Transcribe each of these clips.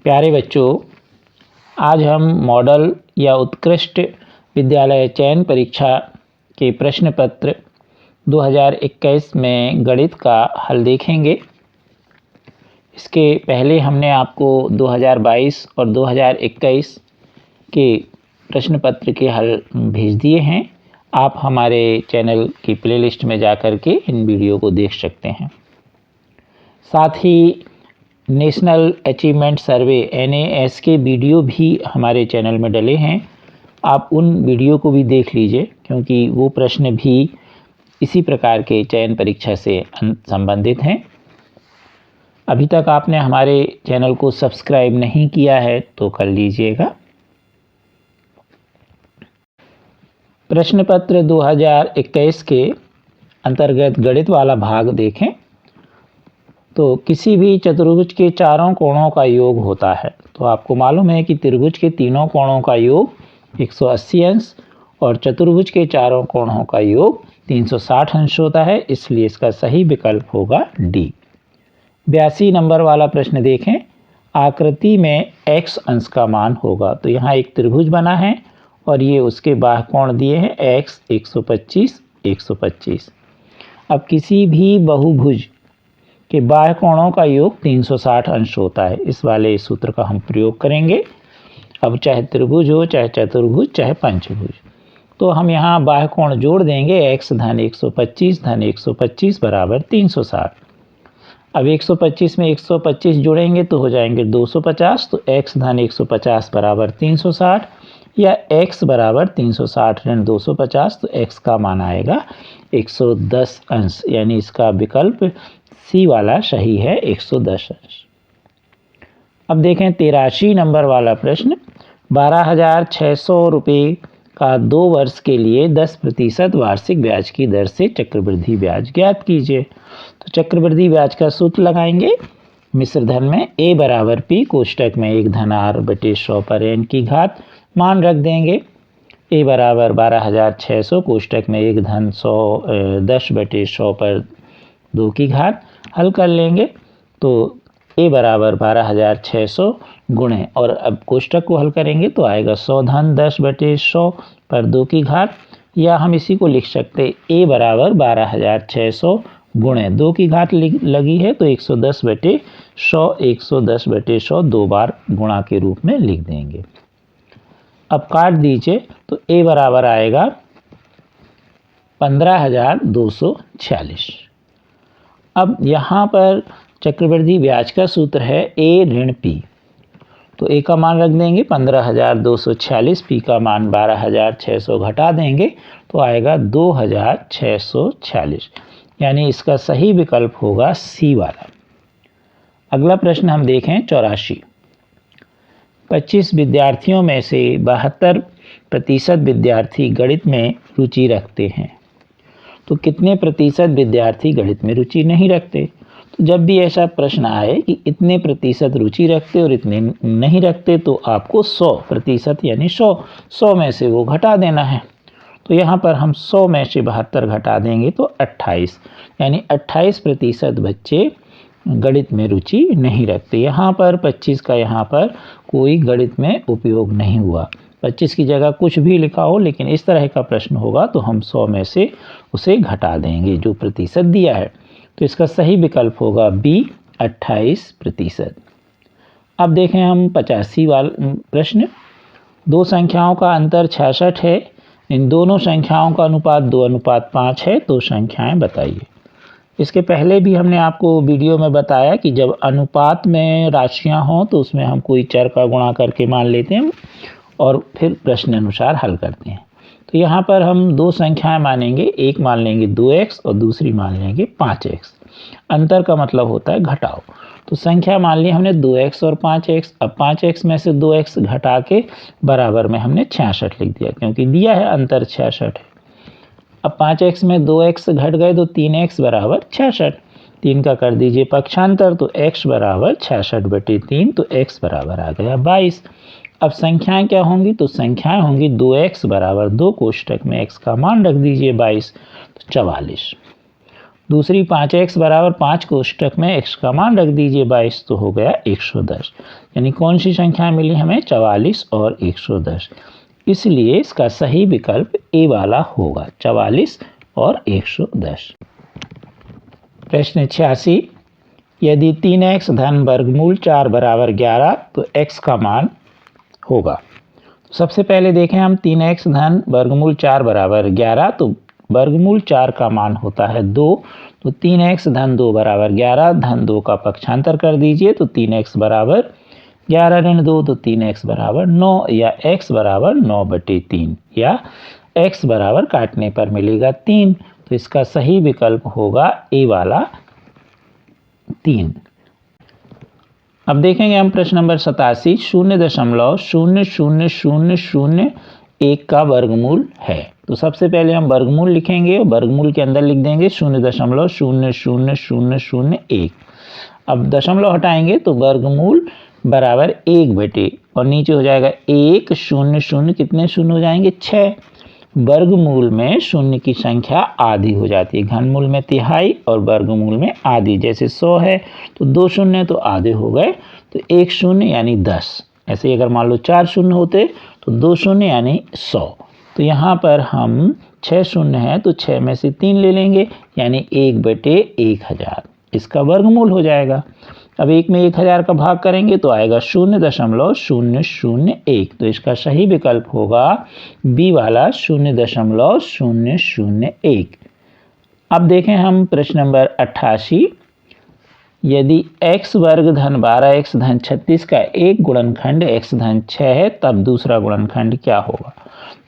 प्यारे बच्चों, आज हम मॉडल या उत्कृष्ट विद्यालय चयन परीक्षा के प्रश्न पत्र 2021 में गणित का हल देखेंगे। इसके पहले हमने आपको 2022 और 2021 के प्रश्न पत्र के हल भेज दिए हैं। आप हमारे चैनल की प्लेलिस्ट में जाकर के इन वीडियो को देख सकते हैं। साथ ही नेशनल अचीवमेंट सर्वे NAS के वीडियो भी हमारे चैनल में डले हैं। आप उन वीडियो को भी देख लीजिए, क्योंकि वो प्रश्न भी इसी प्रकार के चयन परीक्षा से संबंधित हैं। अभी तक आपने हमारे चैनल को सब्सक्राइब नहीं किया है तो कर लीजिएगा। प्रश्न पत्र 2021 के अंतर्गत गणित वाला भाग देखें तो किसी भी चतुर्भुज के चारों कोणों का योग होता है। तो आपको मालूम है कि त्रिभुज के तीनों कोणों का योग 180 अंश और चतुर्भुज के चारों कोणों का योग 360 अंश होता है, इसलिए इसका सही विकल्प होगा डी। 82 नंबर वाला प्रश्न देखें। आकृति में x अंश का मान होगा। तो यहाँ एक त्रिभुज बना है और ये उसके बाह्य कोण दिए हैं x 125 125। अब किसी भी बहुभुज के बाह्य कोणों का योग 360 अंश होता है। इस वाले सूत्र का हम प्रयोग करेंगे। अब चाहे त्रिभुज हो, चाहे चतुर्भुज, चाहे पंचभुज, तो हम यहाँ बाह्य कोण जोड़ देंगे। x धन 125 धन 125 बराबर 360। अब 125 में 125 जोड़ेंगे तो हो जाएंगे 250। तो x धन 150 बराबर 360 या x बराबर 360 ऋण 250। तो x का मान आएगा 110 अंश, यानी इसका विकल्प सी वाला सही है, 110 अंश। अब देखें 83 नंबर वाला प्रश्न। 12,600 रुपये का 2 वर्ष के लिए 10% वार्षिक ब्याज की दर से चक्रवृद्धि ब्याज ज्ञात कीजिए। तो चक्रवृद्धि ब्याज का सूत्र लगाएंगे मिश्र धन में a बराबर p, कोष्टक में 1 धन r बटे 100 पर n की घात, मान रख देंगे a बराबर 12,600, कोष्टक में 1 धन 10 बटे 100 पर 2 की घात। हल कर लेंगे तो a बराबर 12,600 गुणे, और अब कोष्टक को हल करेंगे तो आएगा 100 धन 10 बटे 100 पर 2 की घात, या हम इसी को लिख सकते a बराबर 12,600 गुणे 2 की घात लगी है तो 110 बटे 100 110 बटे 100 2 बार गुणा के रूप में लिख देंगे। अब काट दीजिए तो a बराबर आएगा 15,246। अब यहाँ पर चक्रवृद्धि ब्याज का सूत्र है a ऋण p। तो a का मान रख देंगे 15,246, p का मान 12,600 घटा देंगे तो आएगा 2,646, यानी इसका सही विकल्प होगा सी वाला। अगला प्रश्न हम देखें 84। 25 विद्यार्थियों में से 72% विद्यार्थी गणित में रुचि रखते हैं। तो कितने प्रतिशत विद्यार्थी गणित में रुचि नहीं रखते? तो जब भी ऐसा प्रश्न आए कि इतने प्रतिशत रुचि रखते और इतने नहीं रखते, तो आपको 100% यानी 100 में से वो घटा देना है। तो यहाँ पर हम 100 में से 72 घटा देंगे तो 28, यानी 28% बच्चे गणित में रुचि नहीं रखते। यहाँ पर 25 का यहाँ पर कोई गणित में उपयोग नहीं हुआ। 25 की जगह कुछ भी लिखा हो, लेकिन इस तरह का प्रश्न होगा तो हम 100 में से उसे घटा देंगे जो प्रतिशत दिया है। तो इसका सही विकल्प होगा बी 28%। अब देखें हम 85 वाला प्रश्न। 2 संख्याओं का अंतर 66 है। इन दोनों संख्याओं का अनुपात 2:5 है, तो संख्याएं बताइए। इसके पहले भी हमने आपको वीडियो में बताया कि जब अनुपात में राशियां हों तो उसमें हम कोई चर का गुणा करके मान लेते हैं और फिर प्रश्न अनुसार हल करते हैं। तो यहाँ पर हम 2 संख्याएं मानेंगे, एक मान लेंगे 2x और दूसरी मान लेंगे 5x। अंतर का मतलब होता है घटाव। तो संख्या मान ली हमने 2x और 5x। अब 5x में से 2x घटा के बराबर में हमने 66 लिख दिया, क्योंकि दिया है अंतर 66 है। अब 5x में 2x घट गए तो 3x बराबर 66। 3 का कर दीजिए पक्षांतर, तो x बराबर 66 बटे 3, तो x बराबर आ गया 22। अब संख्याएं क्या होंगी? तो संख्याएं होंगी 2x बराबर 2, कोष्टक में x का मान रख दीजिए 22, तो 44। दूसरी 5x बराबर 5 कोष्टक में x का मान रख दीजिए 22, तो हो गया 110। यानी कौन सी संख्या मिली हमें? 44 और 110। इसलिए इसका सही विकल्प ए वाला होगा, 44 और 110। प्रश्न 86, यदि 3x धन वर्गमूल 4 बराबर 11 तो x का मान होगा। सबसे पहले देखें हम 3x धन वर्गमूल 4 बराबर 11, तो वर्गमूल 4 का मान होता है 2, तो 3x धन 2 बराबर 11, धन 2 का पक्षांतर कर दीजिए तो 3x बराबर 11 ऋण 2, तो 3x बराबर 9, या x बराबर 9/3, या x बराबर काटने पर मिलेगा 3, तो इसका सही विकल्प होगा ए वाला 3। अब देखेंगे हम प्रश्न नंबर 87, 0.00001 का वर्गमूल है। तो सबसे पहले हम वर्गमूल लिखेंगे, वर्गमूल के अंदर लिख देंगे 0.00001। अब दशमलव हटाएंगे तो वर्गमूल बराबर 1/, और नीचे हो जाएगा 1 0 0, कितने शून्य हो जाएंगे? 6। वर्गमूल में शून्य की संख्या आधी हो जाती है, घनमूल में तिहाई और वर्गमूल में आधी। जैसे 100 है तो 2 शून्य तो आधे हो गए, तो 1 शून्य यानी 10। ऐसे ही अगर मान लो 4 शून्य होते तो 2 शून्य यानी 100। तो यहाँ पर हम 6 शून्य है तो 6 में से 3 ले लेंगे, यानी 1/1000 इसका वर्गमूल हो जाएगा। अब 1 में 1000 का भाग करेंगे तो आएगा 0.001, तो इसका सही विकल्प होगा बी वाला 0.001। अब देखें हम प्रश्न नंबर 88, यदि x वर्ग धन 12x धन 36 का एक गुणनखंड x धन 6 है तब दूसरा गुणनखंड क्या होगा?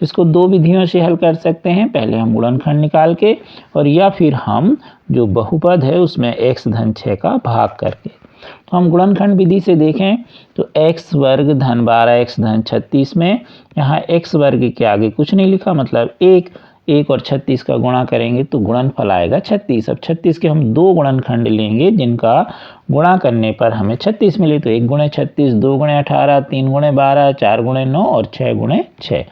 इसको दो विधियों से हल कर सकते हैं, पहले हम गुणनखंड निकाल के, और या फिर हम जो बहुपद है उसमें x धन 6 का भाग करके। तो हम गुणनखंड विधि से देखें तो x वर्ग धन 12x धन 36 में यहाँ x वर्ग के आगे कुछ नहीं लिखा, मतलब 1 और 36 का गुणा करेंगे तो गुणनफल आएगा 36। अब 36 के हम दो गुणनखंड लेंगे जिनका गुणा करने पर हमें 36 मिले, तो 1 गुणे 36, 2 गुणे 18, 3 गुणे 12, 4 गुणे 9 और 6 गुणे 6।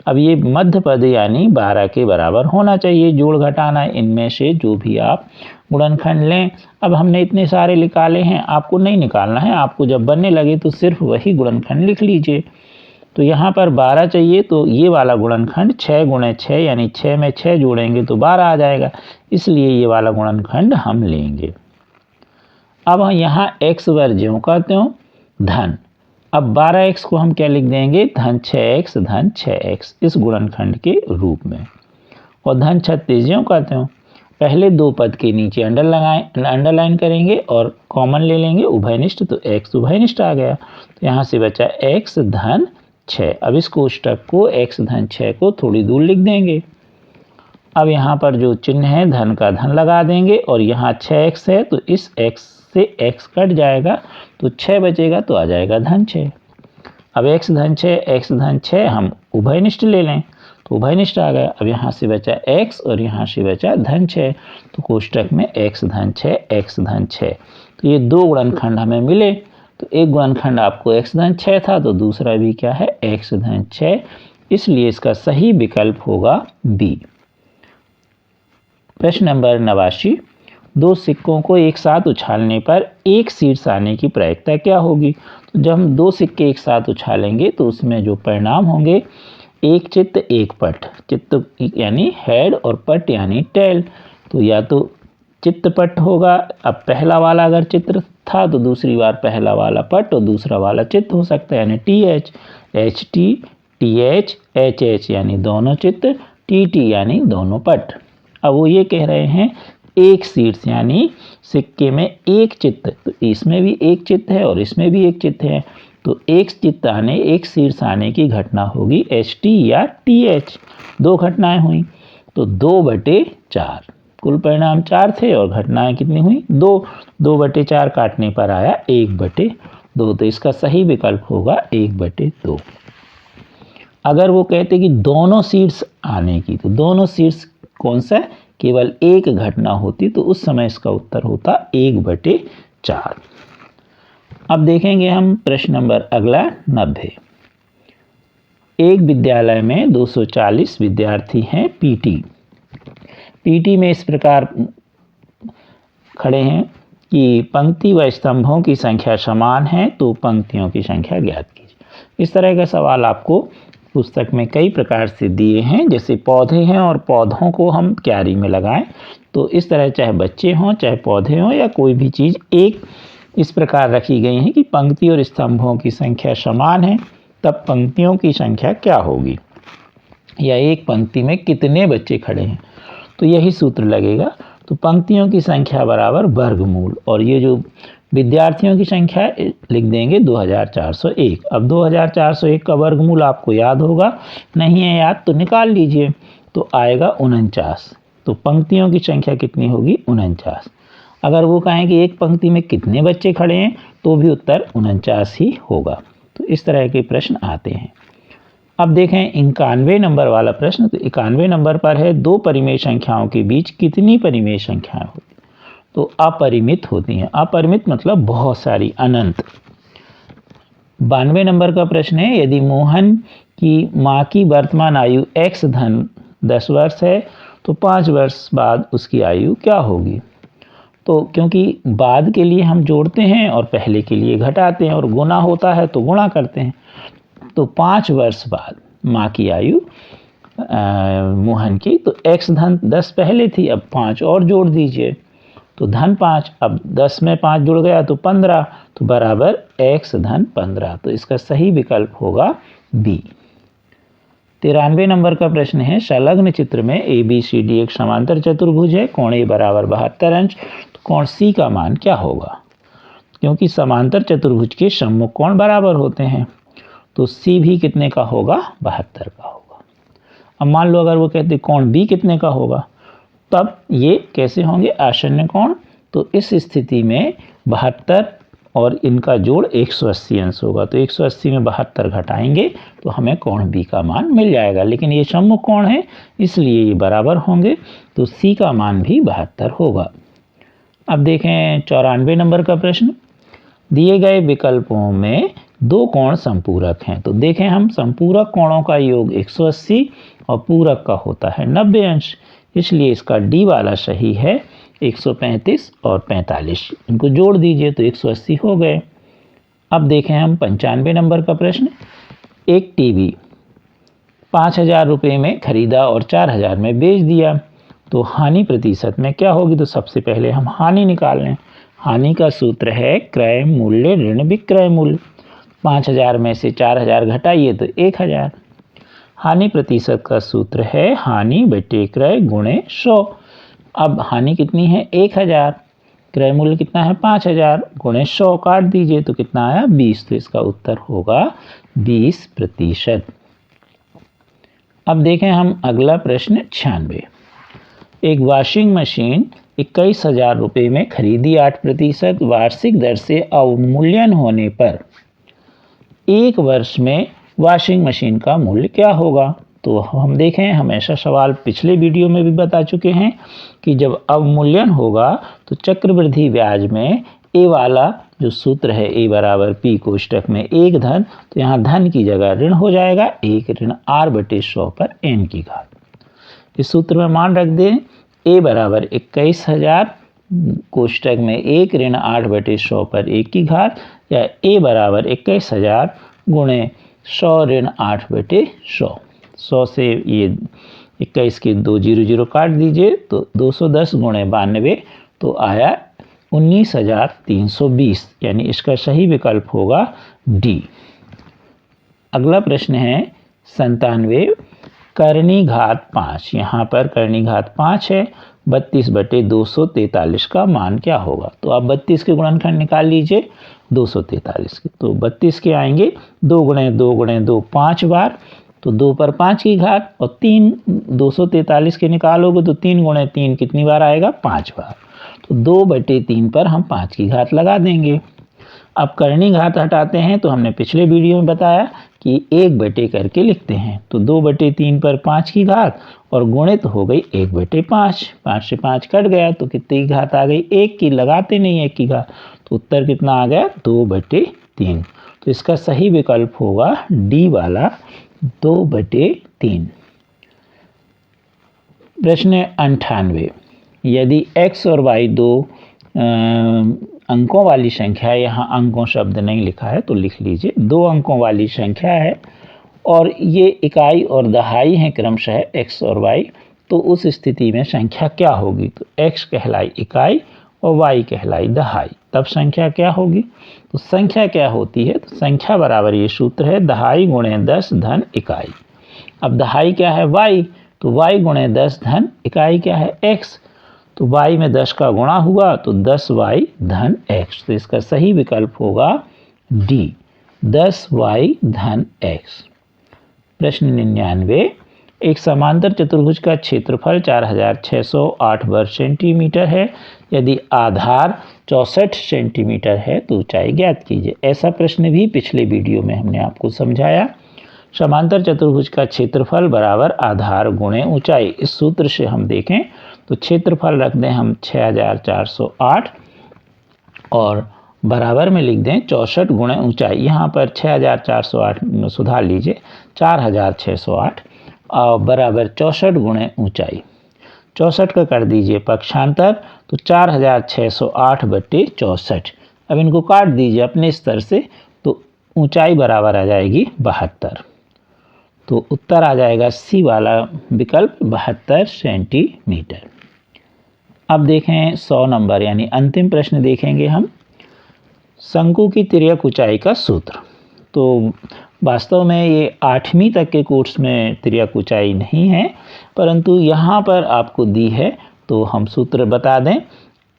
अब ये मध्य पद यानी 12 के बराबर होना चाहिए। जोड़ घटाना इनमें से जो भी आप गुणनखंड लें। अब हमने इतने सारे निकाले हैं, आपको नहीं निकालना है, आपको जब बनने लगे तो सिर्फ वही गुणनखंड लिख लीजिए। तो यहाँ पर 12 चाहिए, तो ये वाला गुणनखंड 6 गुणे 6 यानी 6 में 6 जोड़ेंगे तो 12 आ जाएगा, इसलिए ये वाला गुणनखंड हम लेंगे। अब यहाँ x वर्ग ज्यों का त्यों धन, अब 12x को हम क्या लिख देंगे? धन 6x धन 6x इस गुणनखंड के रूप में, और धन 36 ज्यों का त्यों। पहले दो पद के नीचे अंडरलाइन करेंगे और कॉमन ले लेंगे उभयनिष्ठ, तो x उभयनिष्ठ आ गया, तो यहाँ से बचा x धन 6। अब इस कोष्टक को x धन 6 को थोड़ी दूर लिख देंगे। अब यहाँ पर जो चिन्ह है धन का धन लगा देंगे, और यहाँ 6x है तो इस x से x कट जाएगा तो 6 बचेगा, तो आ जाएगा धन 6। अब x धन 6 हम उभयनिष्ठ ले लें तो उभयनिष्ठ आ गया। अब यहाँ से बचा x और यहाँ से बचा धन 6, तो कोष्टक में x धन 6, तो ये दो गुणनखंड हमें मिले। तो एक गुणनखंड आपको x धन 6 था, तो दूसरा भी क्या है? x धन 6, इसलिए इसका सही विकल्प होगा बी। प्रश्न नंबर 89, दो सिक्कों को एक साथ उछालने पर एक शीर्ष आने की प्रायिकता क्या होगी? तो जब हम दो सिक्के एक साथ उछालेंगे तो उसमें जो परिणाम होंगे, एक चित्त एक पट, चित्त यानी हेड और पट यानी टेल, तो या तो चित्त पट होगा। अब पहला वाला अगर चित्र था तो दूसरी बार पहला वाला पट और दूसरा वाला चित्त हो सकता है, यानी TH, HT, TH, HH यानी दोनों चित्त, TT यानी दोनों पट। अब वो ये कह रहे हैं एक शीर्ष यानी सिक्के में एक चित्त, तो इसमें भी एक चित्त है और इसमें भी एक चित्त है, तो एक चित्त आने एक शीर्ष आने की घटना होगी HT या TH। दो घटनाएं हुई तो 2/4, कुल परिणाम 4 थे और घटनाएं कितनी हुई? 2। 2/4 काटने पर आया 1/2, तो इसका सही विकल्प होगा 1/2। अगर वो कहते कि दोनों शीर्ष आने की, तो दोनों शीर्ष कौन सा? केवल एक घटना होती, तो उस समय इसका उत्तर होता 1/4। अब देखेंगे हम प्रश्न नंबर अगला 90। एक विद्यालय में 240 विद्यार्थी हैं। पीटी में इस प्रकार खड़े हैं कि पंक्ति व स्तंभों की संख्या समान है तो पंक्तियों की संख्या ज्ञात कीजिए। इस तरह का सवाल आपको पुस्तक में कई प्रकार से दिए हैं, जैसे पौधे हैं और पौधों को हम क्यारी में लगाएं, तो इस तरह चाहे बच्चे हों चाहे पौधे हों या कोई भी चीज़ एक इस प्रकार रखी गई है कि पंक्ति और स्तंभों की संख्या समान है, तब पंक्तियों की संख्या क्या होगी, या एक पंक्ति में कितने बच्चे खड़े हैं, तो यही सूत्र लगेगा। तो पंक्तियों की संख्या बराबर वर्गमूल, और ये जो विद्यार्थियों की संख्या लिख देंगे 2401। अब 2401 का वर्गमूल आपको याद होगा, नहीं है याद तो निकाल लीजिए, तो आएगा 49। तो पंक्तियों की संख्या कितनी होगी, 49। अगर वो कहें कि एक पंक्ति में कितने बच्चे खड़े हैं तो भी उत्तर 49 ही होगा। तो इस तरह के प्रश्न आते हैं। अब देखें 91 नंबर वाला प्रश्न। तो 91 नंबर पर है, दो परिमेय संख्याओं के बीच कितनी परिमेय संख्याएं होती, तो अपरिमित होती हैं। अपरिमित मतलब बहुत सारी, अनंत। 92 नंबर का प्रश्न है, यदि मोहन की माँ की वर्तमान आयु x धन 10 वर्ष है तो 5 वर्ष बाद उसकी आयु क्या होगी। तो क्योंकि बाद के लिए हम जोड़ते हैं और पहले के लिए घटाते हैं, और गुना होता है तो गुणा करते हैं, तो 5 वर्ष बाद माँ की आयु मोहन की, तो x धन 10 पहले थी, अब 5 और जोड़ दीजिए तो धन 5, अब 10 में 5 जुड़ गया तो 15, तो बराबर x धन 15। तो इसका सही विकल्प होगा बी। 93 नंबर का प्रश्न है, संलग्न चित्र में ABCD एक समांतर चतुर्भुज है, कोण A बराबर 72 अंश, तो कोण C का मान क्या होगा। क्योंकि समांतर चतुर्भुज के सम्मुख कोण बराबर होते हैं, तो C भी कितने का होगा, 72 का होगा। अब मान लो अगर वो कहते कोण B कितने का होगा, तब ये कैसे होंगे, आसन्न कोण। तो इस स्थिति में 72 और इनका जोड़ 180 अंश होगा, तो 180 में 72 घटाएंगे तो हमें कोण B का मान मिल जाएगा। लेकिन ये सम्मुख कोण है इसलिए ये बराबर होंगे, तो C का मान भी 72 होगा। अब देखें 94 नंबर का प्रश्न, दिए गए विकल्पों में दो कोण संपूरक हैं। तो देखें हम, संपूरक कोणों का योग 180 और पूरक का होता है 90 अंश, इसलिए इसका डी वाला सही है 135 और 45। इनको जोड़ दीजिए तो 180 हो गए। अब देखें हम 95 नंबर का प्रश्न, एक टीवी 5000 रुपये में खरीदा और 4000 में बेच दिया, तो हानि प्रतिशत में क्या होगी। तो सबसे पहले हम हानि निकाल लें। हानि का सूत्र है क्रय मूल्य ऋण विक्रय मूल्य। 5000 में से 4000 घटाइए तो 1000। हानि प्रतिशत का सूत्र है हानि बटे क्रय गुणे 100। अब हानि कितनी है 1000, क्रय मूल्य कितना है 5000, गुणे 100 काट दीजिए तो कितना आया 20। तो इसका उत्तर होगा 20%। अब देखें हम अगला प्रश्न 96। एक वॉशिंग मशीन 21,000 रुपये में खरीदी, 8% वार्षिक दर से अवमूल्यन होने पर एक वर्ष में वॉशिंग मशीन का मूल्य क्या होगा। तो हम देखें, हम ऐसा सवाल पिछले वीडियो में भी बता चुके हैं कि जब अवमूल्यन होगा तो चक्रवृद्धि ब्याज में ए वाला जो सूत्र है ए बराबर पी कोष्टक में एक धन, तो यहाँ धन की जगह ऋण हो जाएगा, एक ऋण आर बटे 100 पर एन की घात। इस सूत्र में मान रख दें ए बराबर 21,000 कोष्टक में एक ऋण 8 बटे 100 पर 1 की घात, या ए बराबर 21,000 गुणे 100 ऋण 8 बटे 100। 100 से ये 21 के 2 0 काट दीजिए तो 210 गुणे 92 तो आया 19,320, यानी इसका सही विकल्प होगा डी। अगला प्रश्न है 97, करनी घात 5। यहाँ पर करनी घात 5 है, 32 बटे 243 का मान क्या होगा। तो आप 32 के गुणनखंड निकाल लीजिए 243 के, तो 32 के आएंगे 2 गुणे 2 गुणे 2 5 बार, तो 2 पर 5 की घात, और 3 243 के निकालोगे तो 3 गुणे 3 कितनी बार आएगा 5 बार, तो 2 बटे 3 पर हम 5 की घात लगा देंगे। अब करनी घात हटाते हैं तो हमने पिछले वीडियो में बताया कि 1 बटे करके लिखते हैं, तो 2 बटे 3 पर 5 की घात और गुणित हो गई 1 बटे 5। 5 से 5 कट गया तो कितनी की घात आ गई 1 की, लगाते नहीं 1 की घात, तो उत्तर कितना आ गया 2 बटे 3। तो इसका सही विकल्प होगा डी वाला 2 बटे 3। प्रश्न 98, यदि x और y दो अंकों वाली संख्या है, यहाँ अंकों शब्द नहीं लिखा है तो लिख लीजिए, 2 अंकों वाली संख्या है और ये इकाई और दहाई हैं क्रमशः x और y, तो उस स्थिति में संख्या क्या होगी? तो x कहलाई इकाई और y कहलाई दहाई, तब संख्या क्या होगी? तो संख्या क्या होती है? तो संख्या बराबर ये सूत्र है, दहाई गुणे 10 धन इकाई। अब दहाई क्या है? y, तो y गुणे 10 धन इकाई क्या है? x, तो y में 10 का गुणा हुआ तो 10y धन x, तो इसका सही विकल्प होगा D, 10y धन x। प्रश्न 99, एक समांतर चतुर्भुज का क्षेत्रफल 4608 वर्ग सेंटीमीटर है, यदि आधार 64 सेंटीमीटर है तो ऊंचाई ज्ञात कीजिए। ऐसा प्रश्न भी पिछले वीडियो में हमने आपको समझाया। समांतर चतुर्भुज का क्षेत्रफल बराबर आधार गुणे ऊंचाई, इस सूत्र से हम देखें तो क्षेत्रफल रख दें हम 6408 और बराबर में लिख दें 64 गुणे ऊंचाई। यहाँ पर 6408 सुधार लीजिए 4608 और बराबर 64 गुणे ऊंचाई। 64 का कर दीजिए पक्षांतर, तो 4608 बटे 64। अब इनको काट दीजिए अपने स्तर से, तो ऊंचाई बराबर आ जाएगी 72। तो उत्तर आ जाएगा सी वाला विकल्प 72 सेंटीमीटर। अब देखें 100 नंबर यानी अंतिम प्रश्न देखेंगे हम। शंकु की तिर्यक ऊंचाई का सूत्र, तो वास्तव में ये 8वीं तक के कोर्स में तिर्यक ऊंचाई नहीं है, परंतु यहाँ पर आपको दी है तो हम सूत्र बता दें।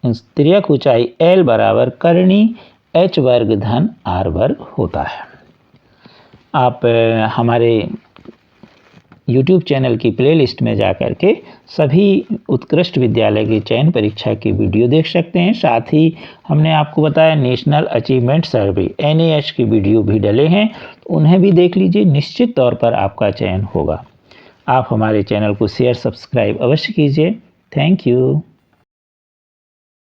तिर्यक ऊंचाई L बराबर करनी h वर्ग धन r वर्ग होता है। आप हमारे YouTube चैनल की प्लेलिस्ट में जाकर के सभी उत्कृष्ट विद्यालय की चयन परीक्षा की वीडियो देख सकते हैं। साथ ही हमने आपको बताया नेशनल अचीवमेंट सर्वे NAH की वीडियो भी डले हैं, तो उन्हें भी देख लीजिए, निश्चित तौर पर आपका चयन होगा। आप हमारे चैनल को शेयर सब्सक्राइब अवश्य कीजिए। Thank you.